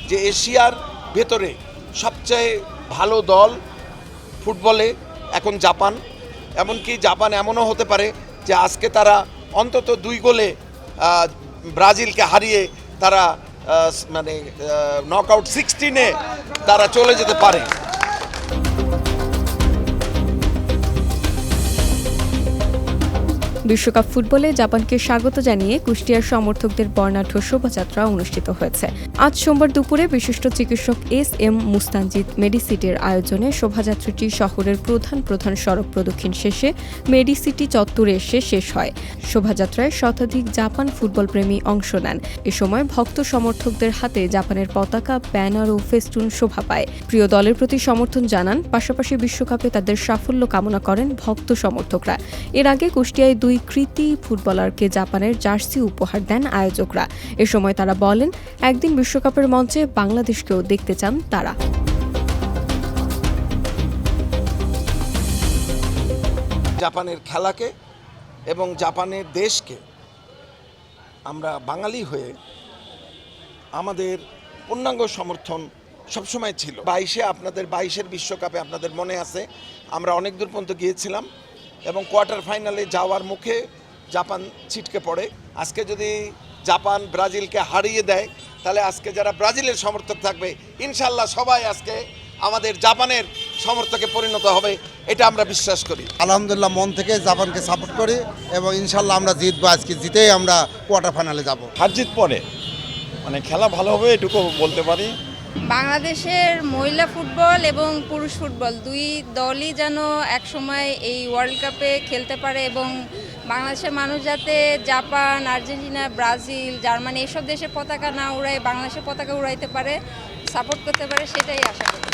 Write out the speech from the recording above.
যে এশিয়ার ভেতরে সবচেয়ে ভালো দল ফুটবলে এখন জাপান। এমনকি জাপান এমনও হতে পারে যে আজকে তারা অন্তত 2 গোলে ব্রাজিলকে হারিয়ে তারা মানে নকআউট 16-এ তারা চলে যেতে পারে। বিশ্বকাপ ফুটবলে জাপানকে স্বাগত জানিয়ে কুষ্টিয়ার সমর্থকদের বর্ণাঢ্য শোভাযাত্রা অনুষ্ঠিত হয়েছে। আজ সোমবার দুপুরে বিশিষ্ট চিকিৎসক এস.এম. মুস্তানজিদ মেডিসিটির আয়োজনে শোভাযাত্রাটি শহরের প্রধান সড়ক প্রদক্ষিণ শেষে মেডিসিটি চত্বরে এসে শেষ হয়। শোভাযাত্রায় শতাধিক জাপান ফুটবলপ্রেমী অংশ নেন। এ সময় ভক্ত সমর্থকদের হাতে জাপানের পতাকা, ব্যানার ও ফেস্টুন শোভা পায়। প্রিয় দলের প্রতি সমর্থন জানান, পাশাপাশি বিশ্বকাপে তাদের সাফল্য কামনা করেন ভক্ত সমর্থকরা। এর আগে কুষ্টিয়ায় 2 কৃতী ফুটবলারকে জাপানের জার্সি উপহার দেন আয়োজকরা। এ সময় তারা বলেন, একদিন বিশ্বকাপের মঞ্চে বাংলাদেশকেও দেখতে চান তারা। জাপানের খেলাকে এবং জাপানের দেশকে আমরা বাঙালি হয়ে আমাদের পূর্ণাঙ্গ সমর্থন সবসময় ছিল। 22-এর বিশ্বকাপে আপনাদের মনে আছে আমরা অনেক দূর পর্যন্ত গিয়েছিলাম এবং কোয়ার্টার ফাইনালে যাওয়ার মুখে জাপান ছিটকে পড়ে। আজকে যদি জাপান ব্রাজিলকে হারিয়ে দেয় তাহলে আজকে যারা ব্রাজিলের সমর্থক থাকবে ইনশাল্লাহ সবাই আজকে আমাদের জাপানের সমর্থকে পরিণত হবে, এটা আমরা বিশ্বাস করি। আলহামদুলিল্লাহ মন থেকে জাপানকে সাপোর্ট করি এবং ইনশাল্লাহ আমরা জিতবো। আজকে জিতেই আমরা কোয়ার্টার ফাইনালে যাব। হার জিত পরে মানে খেলা ভালো হবে এটুকু বলতে পারি। বাংলাদেশের মহিলা ফুটবল এবং পুরুষ ফুটবল 2 দলই যেন একসময় এই ওয়ার্ল্ড কাপে খেলতে পারে এবং বাংলাদেশের মানুষ যাতে জাপান, আর্জেন্টিনা, ব্রাজিল, জার্মানি এসব দেশের পতাকা না উড়ায় বাংলাদেশের পতাকা উড়াইতে পারে, সাপোর্ট করতে পারে, সেটাই আশা করি।